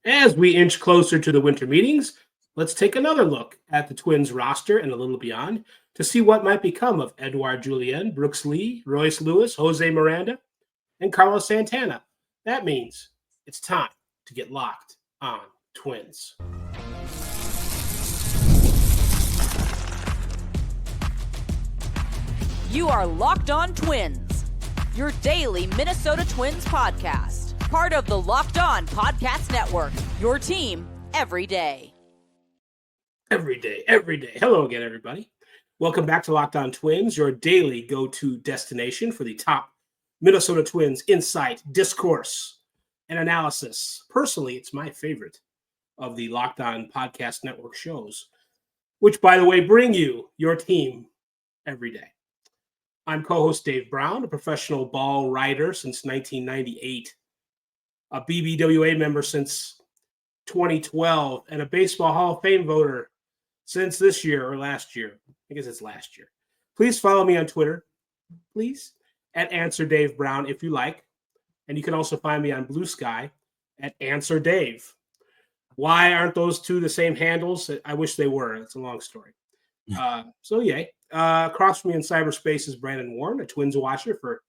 As we inch closer to the winter meetings, let's take another look at the Twins roster and a little beyond to see what might become of Edouard Julien, Brooks Lee, Royce Lewis, Jose Miranda, and Carlos Santana. That means it's time to get locked on Twins. You are Locked On Twins, your daily Minnesota Twins podcast. Part of the Locked On Podcast Network, your team every day. Every day. Hello again, everybody. Welcome back to Locked On Twins, your daily go-to destination for the top Minnesota Twins insight, discourse, and analysis. Personally, it's my favorite of the Locked On Podcast Network shows, which, by the way, bring you your team every day. I'm co-host Dave Brown, a professional ball writer since 1998, a BBWA member since 2012, and a Baseball Hall of Fame voter since this year or last year. I guess it's last year. Please follow me on Twitter, please, at Answer Dave Brown if you like. And you can also find me on Blue Sky at Answer Dave. Why aren't those two the same handles? I wish they were. It's a long story. So yay. Across from me in cyberspace is Brandon Warren, a Twins watcher for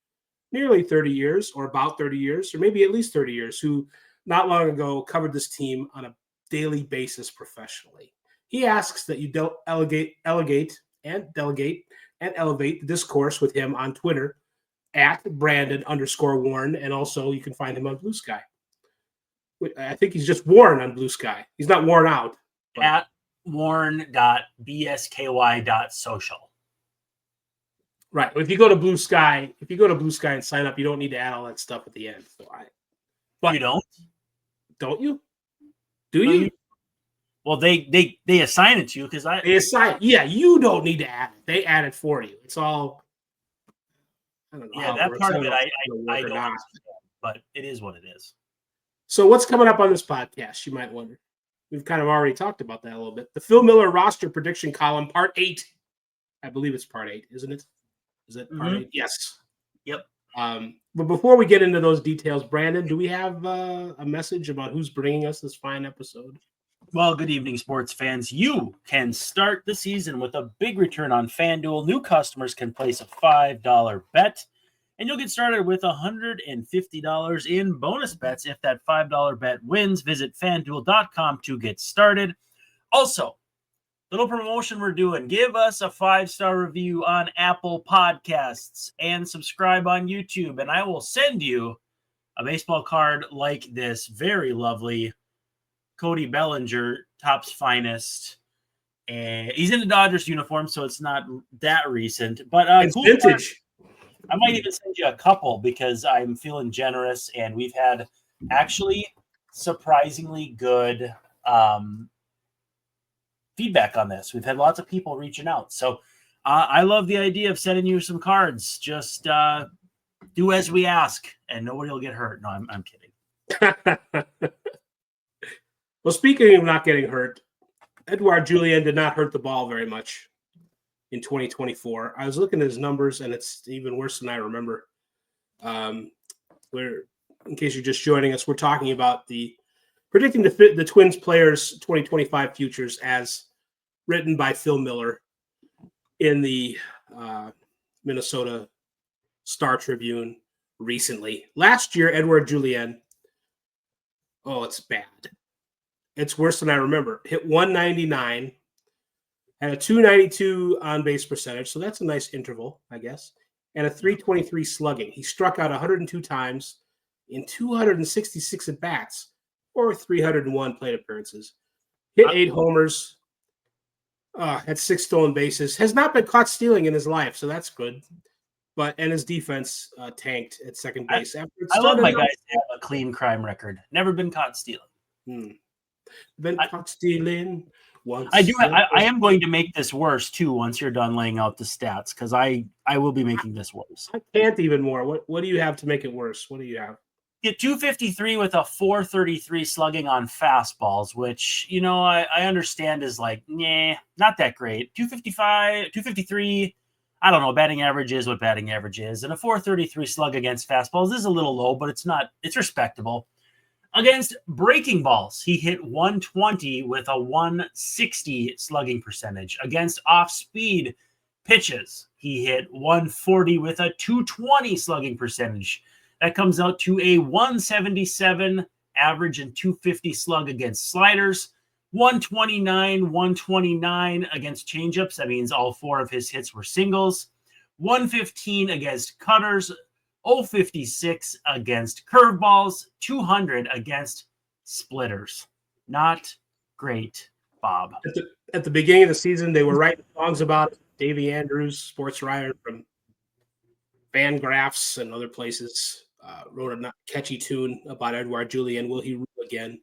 nearly 30 years, or about 30 years, or maybe at least 30 years, who not long ago covered this team on a daily basis professionally. He asks that you elevate the discourse with him on Twitter at Brandon_Warren, and also you can find him on Blue Sky. I think he's just Warren on Blue Sky. He's not worn out. But. At warren.bsky.social. Right. If you go to Blue Sky and sign up, you don't need to add all that stuff at the end. But you don't? Don't you? Do you? Well, they assign it to you because they assign. Yeah, you don't need to add it. They add it for you. It's all. I don't know. Yeah, that part of it I don't understand, but it is what it is. So what's coming up on this podcast? You might wonder. We've kind of already talked about that a little bit. The Phil Miller roster prediction column, part 8. I believe it's part 8, isn't it? Is it part 8? Yes. Yep. But before we get into those details, Brandon, do we have a message about who's bringing us this fine episode? Well, good evening, sports fans. You can start the season with a big return on FanDuel. New customers can place a $5 bet, and you'll get started with $150 in bonus bets if that $5 bet wins. Visit FanDuel.com to get started. Also, little promotion we're doing. Give us a 5-star review on Apple Podcasts and subscribe on YouTube, and I will send you a baseball card like this. Very lovely. Cody Bellinger, Topps finest. And he's in the Dodgers uniform, so it's not that recent. But it's cool vintage. I might even send you a couple because I'm feeling generous, and we've had actually surprisingly good feedback on this. We've had lots of people reaching out. So I love the idea of sending you some cards. Just do as we ask, and nobody will get hurt. No, I'm kidding. Well, speaking of not getting hurt, Edouard Julien did not hurt the ball very much in 2024. I was looking at his numbers, and it's even worse than I remember. In case you're just joining us, we're talking about predicting the Twins players' 2025 futures as written by Phil Miller in the Minnesota Star Tribune recently. Last year, Edouard Julien, it's bad. It's worse than I remember. Hit 199, had a 292 on-base percentage, so that's a nice interval, I guess, and a 323 slugging. He struck out 102 times in 266 at-bats, or 301 plate appearances. Hit 8 homers, had 6 stolen bases. Has not been caught stealing in his life, so that's good. And his defense tanked at second base. I love my guys to have a clean crime record. Never been caught stealing. Been caught stealing once. I am going to make this worse too once you're done laying out the stats, because I will be making this worse. I can't even more. What do you have to make it worse? What do you have? Get 253 with a 433 slugging on fastballs, which, I understand is like, not that great. 253, I don't know, batting average is what batting average is. And a 433 slug against fastballs is a little low, but it's respectable. Against breaking balls, he hit 120 with a 160 slugging percentage. Against off-speed pitches, he hit 140 with a 220 slugging percentage. That comes out to a 177 average and 250 slug against sliders. 129 against changeups. That means all 4 of his hits were singles. 115 against cutters. 056 against curveballs, 200 against splitters. Not great, Bob. At the beginning of the season, they were writing songs about it. Davey Andrews, sports writer from Fangraphs and other places, wrote a catchy tune about Edouard Julien. Will he rule again?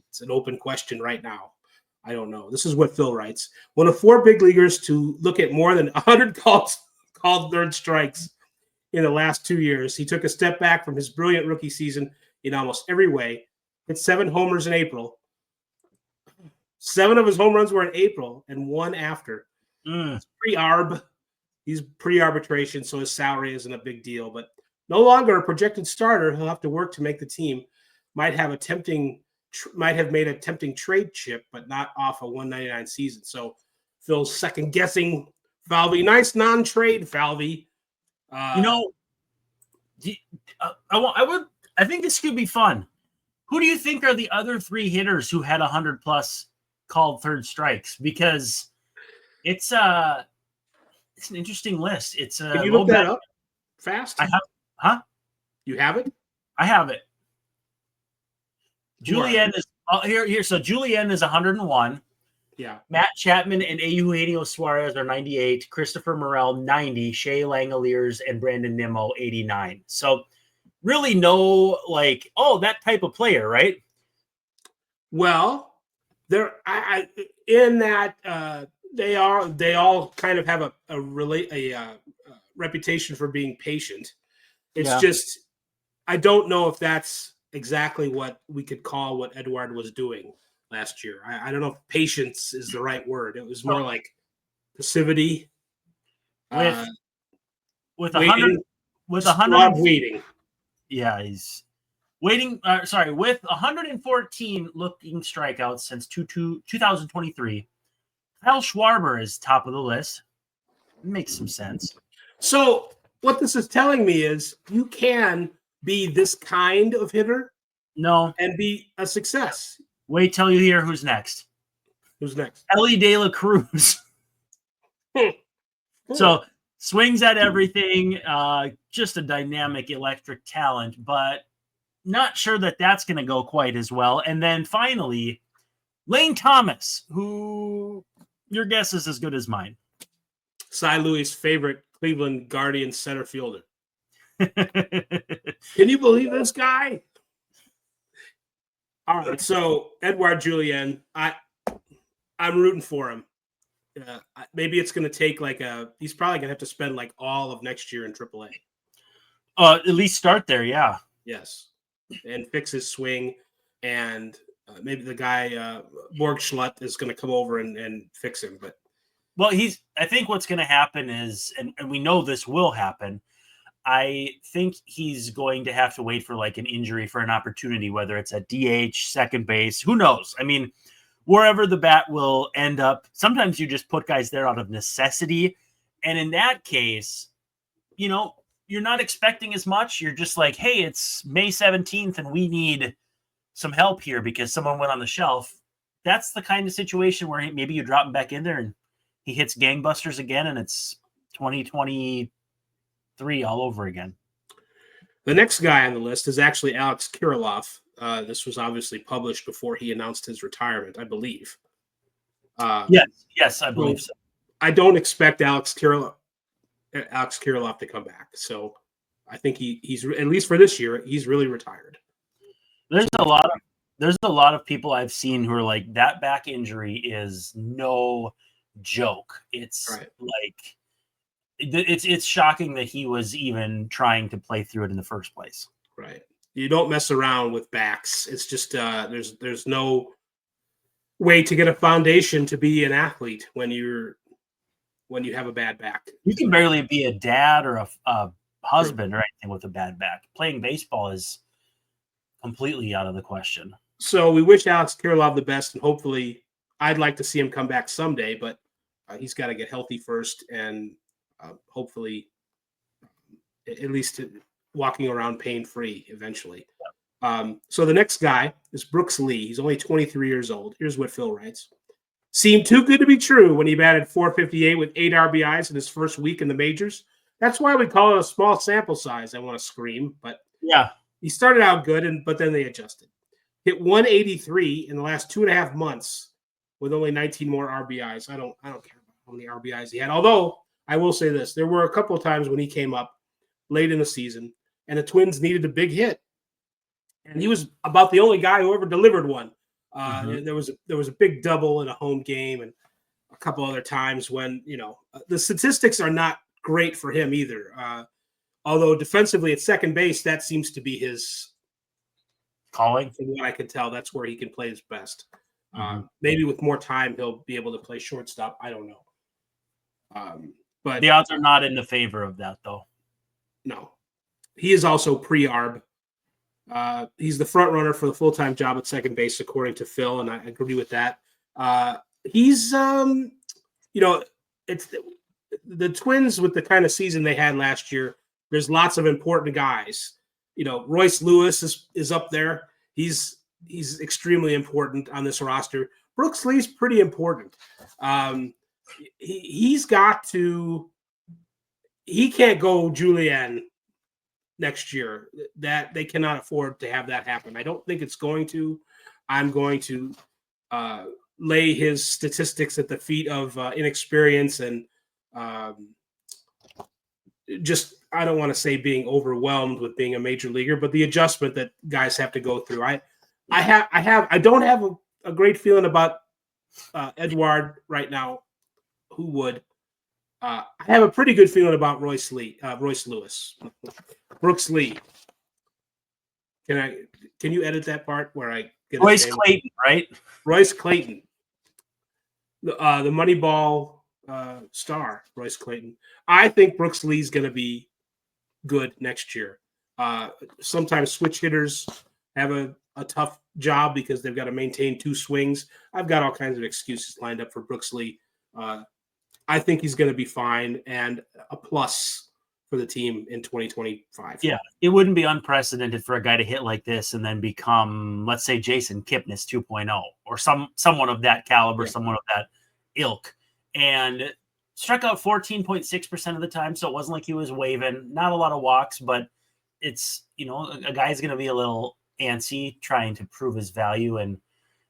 It's an open question right now. I don't know. This is what Phil writes. One of 4 big leaguers to look at more than 100 called third strikes in the last 2 years. He took a step back from his brilliant rookie season in almost every way. Hit 7 homers in April. 7 of his home runs were in April and 1 after. It's pre-arb. He's pre-arbitration, so his salary isn't a big deal. But no longer a projected starter. He'll have to work to make the team. Might have made a tempting trade chip, but not off a 199 season. So Phil's second guessing Falvey. Nice non-trade Falvey. I think this could be fun. Who do you think are the other 3 hitters who had 100 plus called third strikes? Because it's an interesting list. Can you look that up fast? I have, huh? You have it? I have it. Julien is here. So Julien is 101. Yeah. Matt Chapman and Eugenio Suarez are 98. Christopher Morel, 90. Shea Langoliers and Brandon Nimmo, 89. So really no, that type of player, right? Well, they all kind of have a reputation for being patient. It's just, I don't know if that's exactly what we could call what Edouard was doing last year. I don't know if patience is the right word. It was more like passivity. With waiting, 100 waiting. Yeah, he's waiting. With 114 looking strikeouts since 2023, Kyle Schwarber is top of the list. It makes some sense. So what this is telling me is you can be this kind of hitter, and be a success. Wait till you hear who's next. Who's next? Ellie De La Cruz. So swings at everything, just a dynamic, electric talent, but not sure that that's going to go quite as well. And then finally, Lane Thomas, who your guess is as good as mine. Cy Louis' favorite Cleveland Guardians center fielder. Can you believe this guy? All right, so Edouard Julien, I'm rooting for him. Maybe it's going to take he's probably going to have to spend all of next year in AAA. At least start there, yeah. Yes, and fix his swing, and maybe the guy Borg Schlutt is going to come over and fix him. But I think what's going to happen is, and we know this will happen, I think he's going to have to wait for an injury for an opportunity, whether it's at DH, second base, who knows? I mean, wherever the bat will end up, sometimes you just put guys there out of necessity. And in that case, you're not expecting as much. You're just like, hey, it's May 17th and we need some help here because someone went on the shelf. That's the kind of situation where maybe you drop him back in there and he hits gangbusters again and it's 2023 all over again. The next guy on the list is actually Alex Kirilloff. This was obviously published before he announced his retirement, I believe. Yes, I believe so. I don't expect Alex Kirilloff to come back. So I think he's at least for this year, he's really retired. There's a lot of people I've seen who are like, that back injury is no joke. It's right. It's shocking that he was even trying to play through it in the first place. Right. You don't mess around with backs. It's just there's no way to get a foundation to be an athlete when you have a bad back. You can barely be a dad or a husband or anything with a bad back. Playing baseball is completely out of the question. So we wish Alex Kirilloff the best, and hopefully I'd like to see him come back someday, but he's got to get healthy first, and hopefully at least walking around pain-free eventually. So the next guy is Brooks Lee. He's only 23 years old. Here's what Phil writes. Seemed too good to be true when he batted .458 with 8 RBIs in his first week in the majors. That's why we call it a small sample size. I want to scream, but yeah, he started out good, but then they adjusted. Hit 183 in the last 2.5 months with only 19 more RBIs. I don't care about how many RBIs he had. Although I will say this, there were a couple of times when he came up late in the season and the Twins needed a big hit, and he was about the only guy who ever delivered one. There was a big double in a home game, and a couple other times when the statistics are not great for him either. Although defensively at second base, that seems to be his calling. From what I can tell, that's where he can play his best. Maybe with more time, he'll be able to play shortstop. I don't know. But the odds are not in the favor of that, though. No, he is also pre-arb. He's the front runner for the full-time job at second base, according to Phil, and I agree with that. He's, it's the Twins with the kind of season they had last year. There's lots of important guys. Royce Lewis is up there. He's extremely important on this roster. Brooks Lee's pretty important. He can't go Julien next year. That they cannot afford to have that happen. I don't think it's going to. I'm going to lay his statistics at the feet of inexperience and I don't want to say being overwhelmed with being a major leaguer, but the adjustment that guys have to go through. I don't have a great feeling about Edouard right now. Who would? I have a pretty good feeling about Royce Lewis. Brooks Lee. Can you edit that part where I get Royce Clayton, right? Royce Clayton. The Moneyball star, Royce Clayton. I think Brooks Lee's going to be good next year. Sometimes switch hitters have a tough job because they've got to maintain 2 swings. I've got all kinds of excuses lined up for Brooks Lee. I think he's going to be fine and a plus for the team in 2025. Yeah, it wouldn't be unprecedented for a guy to hit like this and then become, let's say, Jason Kipnis 2.0 or someone of that caliber, someone of that ilk. And struck out 14.6% of the time, so it wasn't like he was waving. Not a lot of walks, but it's, a guy's going to be a little antsy trying to prove his value. And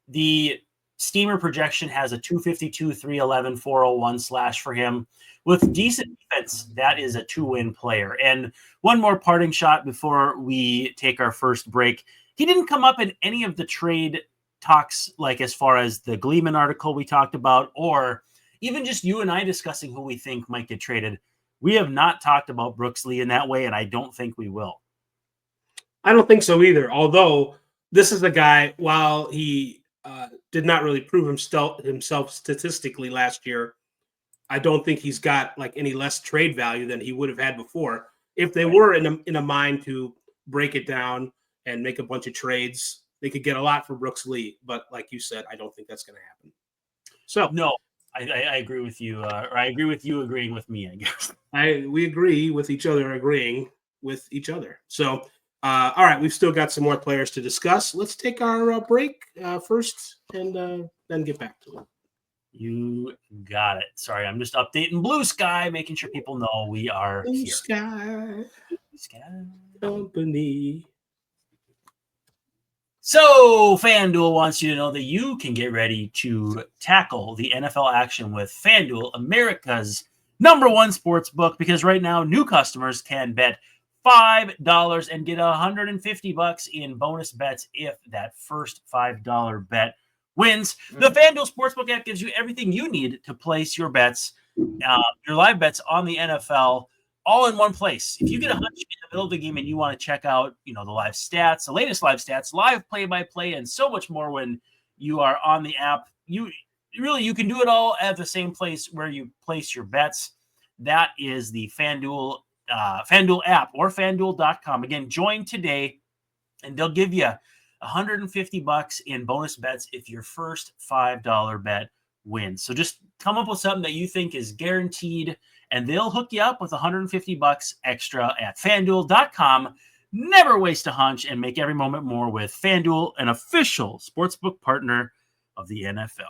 the Steamer projection has a 252, 311, 401 slash for him. With decent defense, that is a 2-win player. And one more parting shot before we take our first break. He didn't come up in any of the trade talks, like as far as the Gleeman article we talked about, or even just you and I discussing who we think might get traded. We have not talked about Brooks Lee in that way, and I don't think we will. I don't think so either. Although this is a guy, while he did not really prove himself statistically last year, I don't think he's got like any less trade value than he would have had before. If they were in a mind to break it down and make a bunch of trades, they could get a lot for Brooks Lee. But like you said, I don't think that's going to happen. So no. I agree with you, or I agree with you agreeing with me, I guess. We agree with each other agreeing with each other. So, all right, we've still got some more players to discuss. Let's take our break first and then get back to it. You got it. Sorry, I'm just updating Blue Sky, making sure people know we are Blue here. Sky. Blue Sky Company. So, FanDuel wants you to know that you can get ready to tackle the NFL action with FanDuel, America's #1 sports book, because right now new customers can bet $5 and get $150 in bonus bets if that first $5 bet wins. The FanDuel Sportsbook app gives you everything you need to place your bets, your live bets on the NFL, all in one place. If you get a hunch in the middle of the game and you want to check out, the live stats, the latest live stats, live play-by-play, and so much more when you are on the app, you can do it all at the same place where you place your bets. That is the FanDuel app or FanDuel.com. Again, join today and they'll give you $150 in bonus bets if your first $5 bet wins. So just come up with something that you think is guaranteed, and they'll hook you up with $150 extra at FanDuel.com. Never waste a hunch and make every moment more with FanDuel, an official sportsbook partner of the NFL.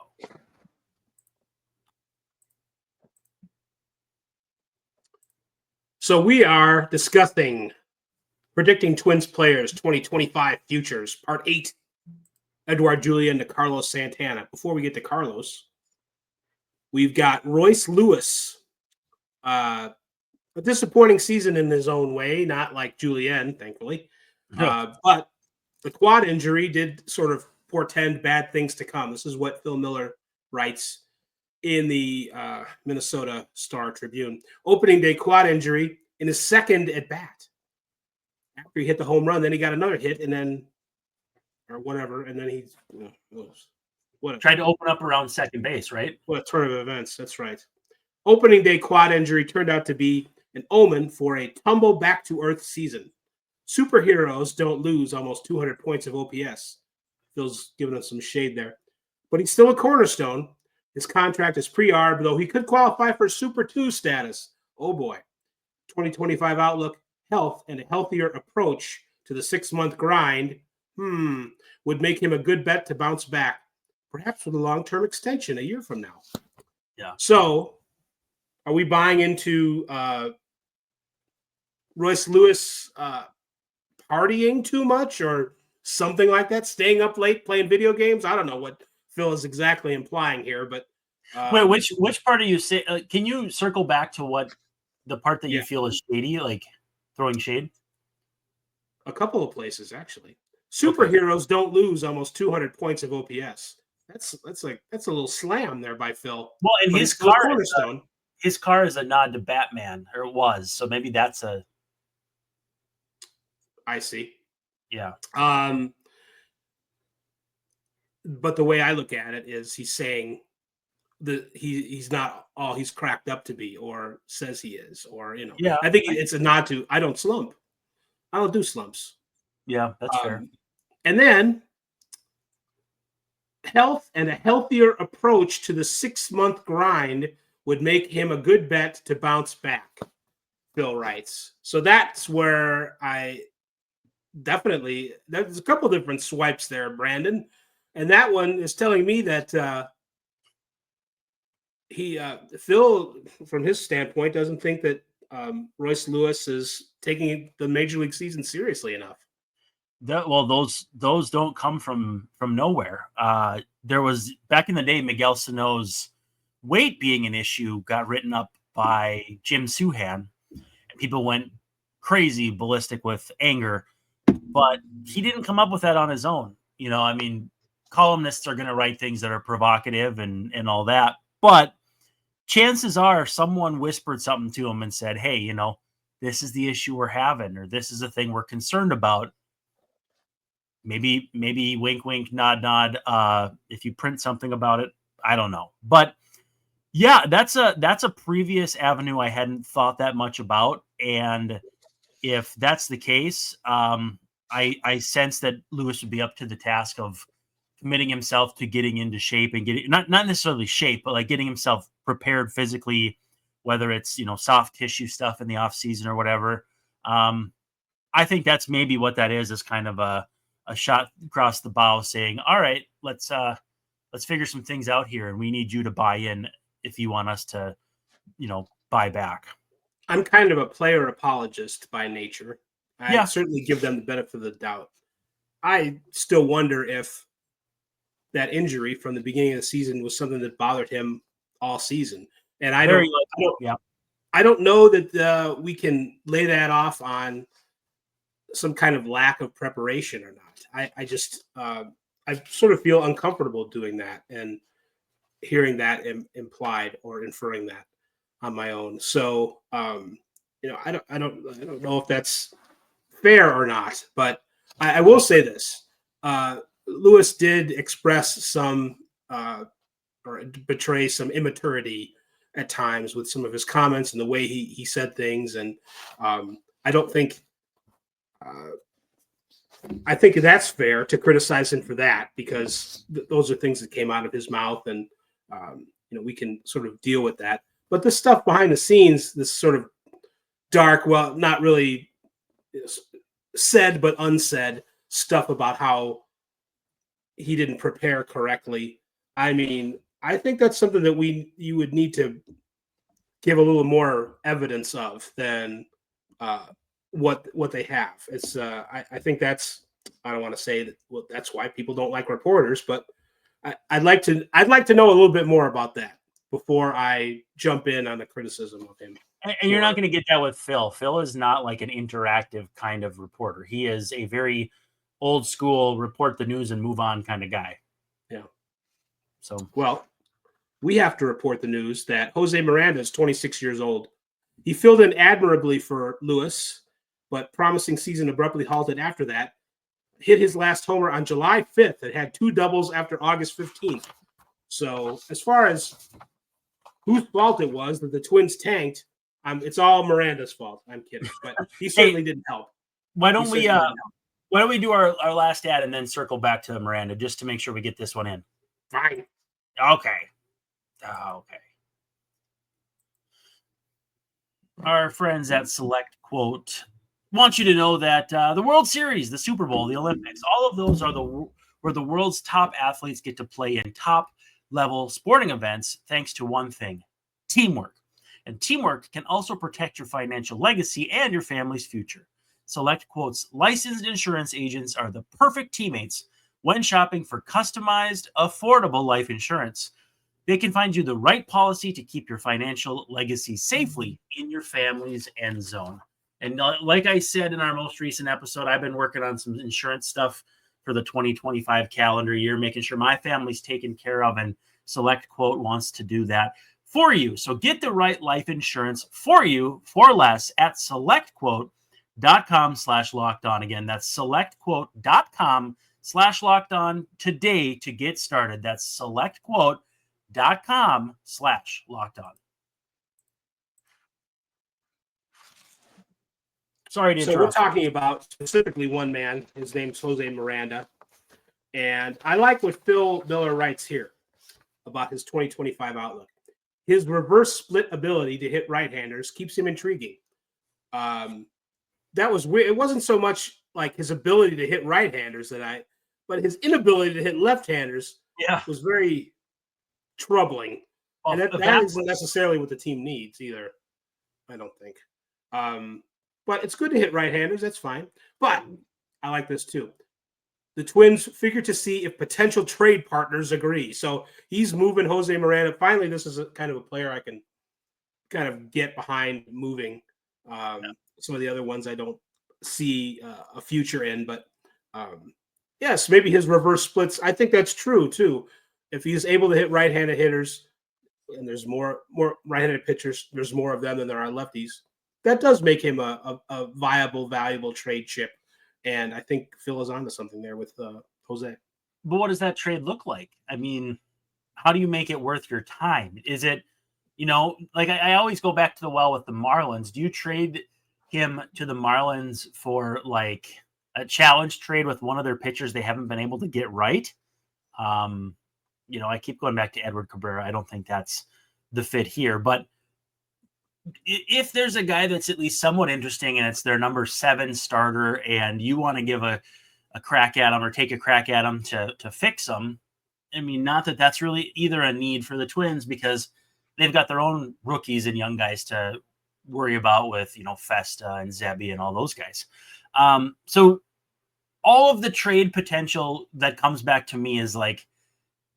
So we are discussing predicting Twins players 2025 futures, part 8. Edouard Julien to Carlos Santana. Before we get to Carlos, we've got Royce Lewis. A disappointing season in his own way, not like Julien, thankfully. But the quad injury did sort of portend bad things to come. This is what Phil Miller writes in the Minnesota Star Tribune. Opening day quad injury in his second at bat. After he hit the home run, then he got another hit, and then or whatever, and then he's whatever. Tried to open up around second base, right? What a turn of events. That's right. Opening day quad injury turned out to be an omen for a tumble back to earth season. Superheroes don't lose almost 200 points of OPS. Phil's giving us some shade there. But he's still a cornerstone. His contract is pre-arb, though he could qualify for Super 2 status. Oh boy. 2025 outlook, health, and a healthier approach to the 6-month grind would make him a good bet to bounce back, perhaps with a long-term extension a year from now. Yeah. So, are we buying into Royce Lewis partying too much or something like that? Staying up late playing video games? I don't know what Phil is exactly implying here, but wait, which part are you saying? Can you circle back to what the part that you feel is shady, like throwing shade? A couple of places actually. Superheroes don't lose almost 200 points of OPS. That's a little slam there by Phil. Well, and his car is a nod to Batman, or it was. So maybe that's a. I see. Yeah. But the way I look at it is he's saying that he's not all he's cracked up to be, or says he is, or Yeah. I think it's a nod to I don't slump. I don't do slumps. Yeah, that's fair. And then health and a healthier approach to the 6-month grind would make him a good bet to bounce back, Phil writes. So that's where I definitely, there's a couple different swipes there, Brandon. And that one is telling me that Phil, from his standpoint, doesn't think that Royce Lewis is taking the major league season seriously enough. Those don't come from nowhere. There was back in the day, Miguel Sano's weight being an issue got written up by Jim Souhan, and people went crazy, ballistic with anger. But he didn't come up with that on his own. I mean, columnists are going to write things that are provocative and all that, but chances are someone whispered something to him and said, "Hey, this is the issue we're having, or this is a thing we're concerned about." Maybe wink, wink, nod, nod. If you print something about it, I don't know. But yeah, that's a previous avenue I hadn't thought that much about. And if that's the case, I sense that Lewis would be up to the task of committing himself to getting into shape and getting not necessarily shape, but like getting himself prepared physically, whether it's, soft tissue stuff in the off season or whatever. I think that's maybe what that is kind of a shot across the bow saying, all right, let's figure some things out here. And we need you to buy in if you want us to, buy back. I'm kind of a player apologist by nature. I certainly give them the benefit of the doubt. I still wonder if that injury from the beginning of the season was something that bothered him all season. And I don't know that we can lay that off on some kind of lack of preparation or not. I just I sort of feel uncomfortable doing that and hearing that implied or inferring that on my own. So I don't know if that's fair or not, but I will say this: Lewis did express some or betray some immaturity at times with some of his comments and the way he said things, and I don't think I think that's fair to criticize him for that, because those are things that came out of his mouth, and we can sort of deal with that. But the stuff behind the scenes, this sort of dark, well, not really said but unsaid stuff about how he didn't prepare correctly. I mean, I think that's something that you would need to give a little more evidence of than what they have. It's I think that's, I don't want to say that, well, that's why people don't like reporters, but I'd like to know a little bit more about that before I jump in on the criticism of him. And you're not going to get that with Phil. Phil is not like an interactive kind of reporter. He is a very old school, report the news and move on kind of guy. Yeah. So, well, we have to report the news that Jose Miranda is 26 years old. He filled in admirably for Lewis, but promising season abruptly halted after that. Hit his last homer on July 5th and had 2 doubles after August 15th. So as far as whose fault it was that the Twins tanked, it's all Miranda's fault. I'm kidding, but he certainly didn't help. Why don't we do our last ad and then circle back to Miranda just to make sure we get this one in? Fine. Okay. Our friends at SelectQuote want you to know that the World Series, the Super Bowl, the Olympics, all of those are where the world's top athletes get to play in top-level sporting events thanks to one thing: teamwork. And teamwork can also protect your financial legacy and your family's future. SelectQuote's licensed insurance agents are the perfect teammates when shopping for customized, affordable life insurance. They can find you the right policy to keep your financial legacy safely in your family's end zone. And like I said in our most recent episode, I've been working on some insurance stuff for the 2025 calendar year, making sure my family's taken care of, and SelectQuote wants to do that for you. So get the right life insurance for you for less at SelectQuote.com/lockedon. Again, that's SelectQuote.com/lockedon today to get started. That's SelectQuote.com/lockedon. Sorry to interrupt. So we're talking about specifically one man. His name's Jose Miranda. And I like what Phil Miller writes here about his 2025 outlook. His reverse split ability to hit right-handers keeps him intriguing. That was weird. It wasn't so much like his ability to hit right-handers but his inability to hit left-handers was very troubling. And that isn't necessarily what the team needs either, I don't think. But it's good to hit right-handers. That's fine. But I like this too. The Twins figure to see if potential trade partners agree. So he's moving Jose Miranda. Finally, this is a kind of a player I can kind of get behind moving. Some of the other ones I don't see a future in. But yes, maybe his reverse splits. I think that's true too. If he's able to hit right-handed hitters, and there's more right-handed pitchers, there's more of them than there are lefties. That does make him a viable, valuable trade chip. And I think Phil is onto something there with Jose. But what does that trade look like? I mean, how do you make it worth your time? Is it, like I always go back to the well with the Marlins. Do you trade him to the Marlins for like a challenge trade with one of their pitchers they haven't been able to get right? I keep going back to Edward Cabrera. I don't think that's the fit here. But if there's a guy that's at least somewhat interesting and it's their number 7 starter and you want to give a crack at him or take a crack at him to fix him, I mean, not that that's really either a need for the Twins because they've got their own rookies and young guys to worry about with, Festa and Zebby and all those guys. So all of the trade potential that comes back to me is like,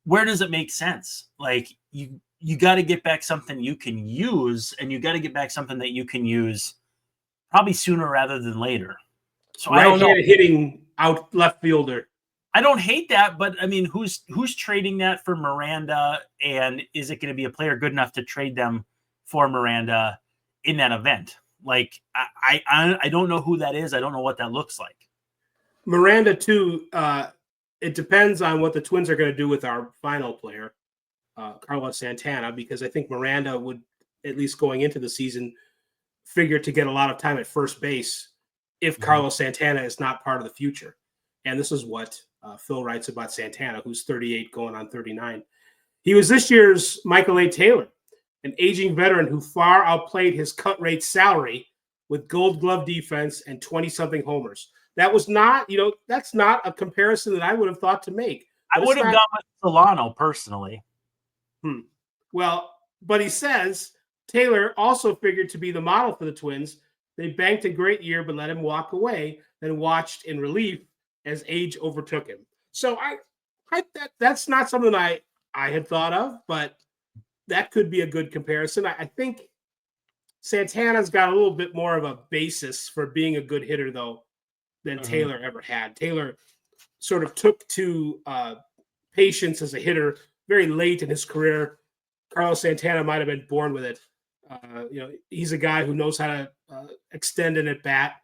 where does it make sense? Like you got to get back something you can use, and you got to get back something that you can use probably sooner rather than later. So I don't know. Hitting out left fielder. I don't hate that, but I mean, who's trading that for Miranda, and is it going to be a player good enough to trade them for Miranda in that event? Like, I don't know who that is. I don't know what that looks like. Miranda too. It depends on what the Twins are going to do with our final player, Carlos Santana, because I think Miranda would, at least going into the season, figure to get a lot of time at first base if Carlos Santana is not part of the future. And this is what Phil writes about Santana, who's 38 going on 39. He was this year's Michael A. Taylor, an aging veteran who far outplayed his cut rate salary with gold glove defense and 20-something homers. That was not, that's not a comparison that I would have thought to make. I would have gone with Solano personally. Well, but he says Taylor also figured to be the model for the Twins. They banked a great year, but let him walk away, then watched in relief as age overtook him. So that's not something I had thought of, but that could be a good comparison. I think Santana's got a little bit more of a basis for being a good hitter, though, than Taylor ever had. Taylor sort of took to patience as a hitter very late in his career. Carlos Santana might have been born with it. He's a guy who knows how to extend an at-bat,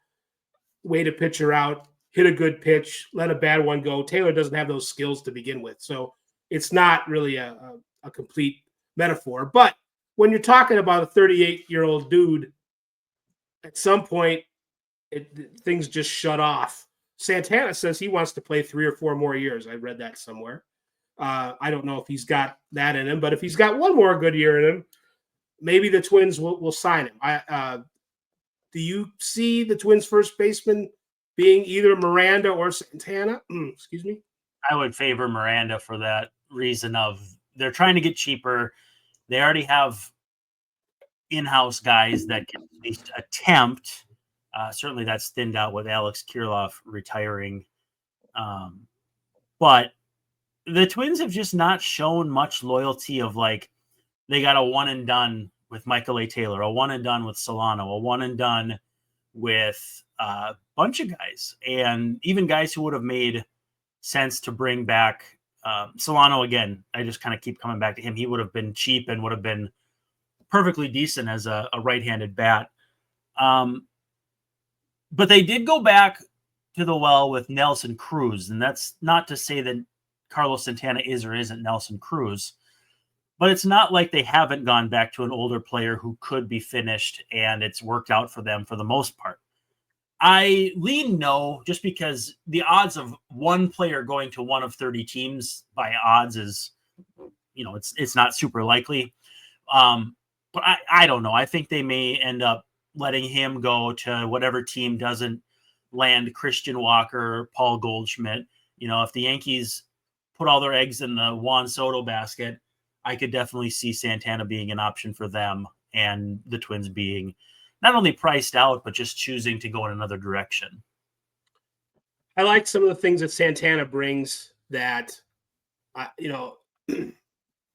wait a pitcher out, hit a good pitch, let a bad one go. Taylor doesn't have those skills to begin with. So it's not really a complete metaphor. But when you're talking about a 38-year-old dude, at some point, things just shut off. Santana says he wants to play 3 or 4 more years. I read that somewhere. I don't know if he's got that in him, but if he's got one more good year in him, maybe the Twins will sign him. Do you see the Twins' first baseman being either Miranda or Santana? Excuse me. I would favor Miranda for that reason of they're trying to get cheaper. They already have in-house guys that can at least attempt. Certainly that's thinned out with Alex Kirilloff retiring. But the Twins have just not shown much loyalty of like they got a one and done with Michael A. Taylor, a one and done with Solano, a one and done with a bunch of guys, and even guys who would have made sense to bring back. Solano, again, I just kind of keep coming back to him. He would have been cheap and would have been perfectly decent as a right-handed bat. But they did go back to the well with Nelson Cruz, and that's not to say that Carlos Santana is or isn't Nelson Cruz, but it's not like they haven't gone back to an older player who could be finished and it's worked out for them for the most part. I lean no, just because the odds of one player going to one of 30 teams by odds is, it's not super likely. But I don't know. I think they may end up letting him go to whatever team doesn't land Christian Walker, Paul Goldschmidt. If the Yankees put all their eggs in the Juan Soto basket, I could definitely see Santana being an option for them and the Twins being not only priced out, but just choosing to go in another direction. I like some of the things that Santana brings that,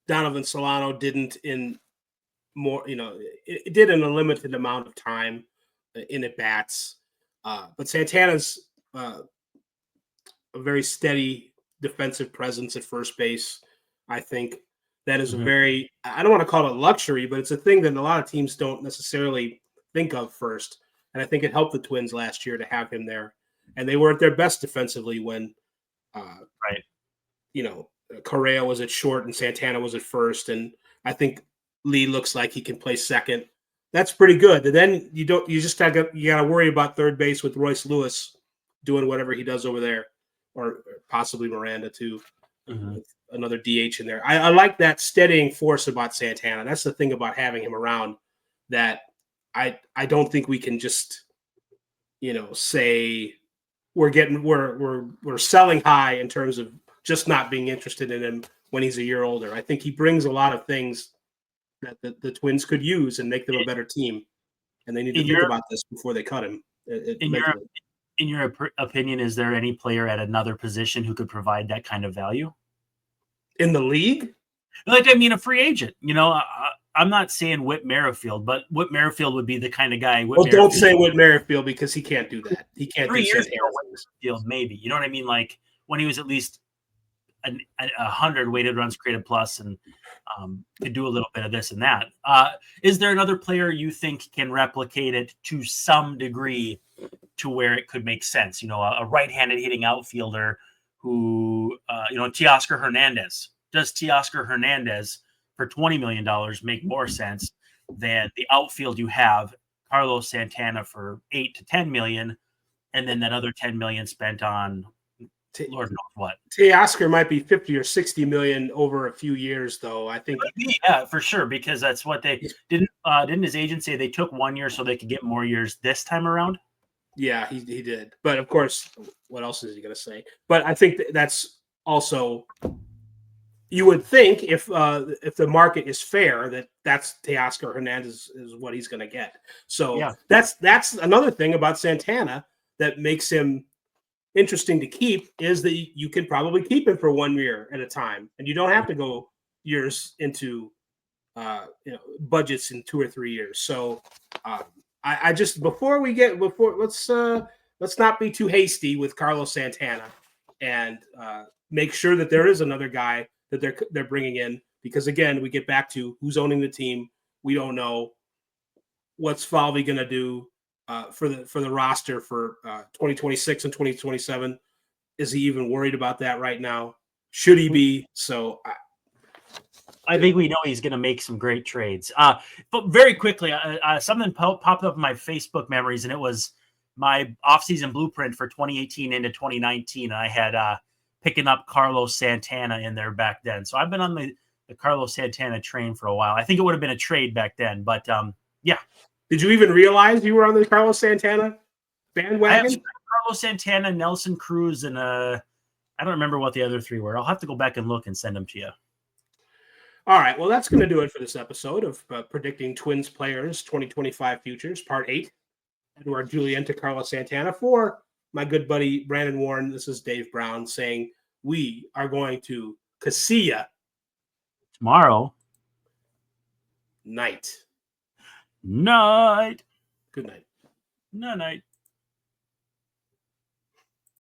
Donovan Solano didn't in more, it did in a limited amount of time in at-bats. But Santana's a very steady defensive presence at first base. I think that is a very, I don't want to call it luxury, but it's a thing that a lot of teams don't necessarily think of first. And I think it helped the Twins last year to have him there. And they were at their best defensively when, Correa was at short and Santana was at first. And I think Lee looks like he can play second. That's pretty good. And then you got to worry about third base with Royce Lewis doing whatever he does over there, or possibly Miranda too. With another DH in there. I like that steadying force about Santana. That's the thing about having him around, that I don't think we can just, say we're selling high in terms of just not being interested in him when he's a year older. I think he brings a lot of things that the Twins could use and make them a better team. And they need to think about this before they cut him. In your opinion, is there any player at another position who could provide that kind of value in the league? Like, I mean, a free agent. I'm not saying Whit Merrifield, but Whit Merrifield would be the kind of guy. Don't say Whit Merrifield, because he can't do that. He can't 3 do years Santana. ago, Merrifield, maybe. You know what I mean? Like when he was at least 100 weighted runs created plus and could do a little bit of this and that. Is there another player you think can replicate it to some degree to where it could make sense? A right-handed hitting outfielder who, Teoscar Hernandez. Does Teoscar Hernandez for $20 million make more sense than the outfield you have, Carlos Santana for $8 to $10 million, and then that other $10 million spent on Lord knows what. Teoscar might be 50 or 60 million over a few years, though. I think. Yeah, for sure, because that's what they didn't his agent say they took 1 year so they could get more years this time around? Yeah, he did. But of course, what else is he going to say? But I think that's also, you would think if the market is fair, that's Teoscar Hernandez is what he's going to get. So Yeah. that's another thing about Santana that makes him interesting to keep, is that you can probably keep him for 1 year at a time, and you don't have to go years into budgets in 2 or 3 years. So I just let's not be too hasty with Carlos Santana, and make sure that there is another guy that they're bringing in, because again, we get back to who's owning the team. We don't know what's Falvey going to do for the roster for 2026 and 2027. Is he even worried about that right now? Should he be? So I think we know he's going to make some great trades. But very quickly, something popped up in my Facebook memories, and it was my offseason blueprint for 2018 into 2019. And I had picking up Carlos Santana in there back then. So I've been on the Carlos Santana train for a while. I think it would have been a trade back then, but yeah. Did you even realize you were on the Carlos Santana bandwagon? Carlos Santana, Nelson Cruz, and I don't remember what the other three were. I'll have to go back and look and send them to you. All right. Well, that's going to do it for this episode of predicting Twins players 2025 futures, part 8. Edouard Julien to Carlos Santana. For my good buddy Brandon Warren, this is Dave Brown saying we are going to Casilla tomorrow night. Night. Good night. Night.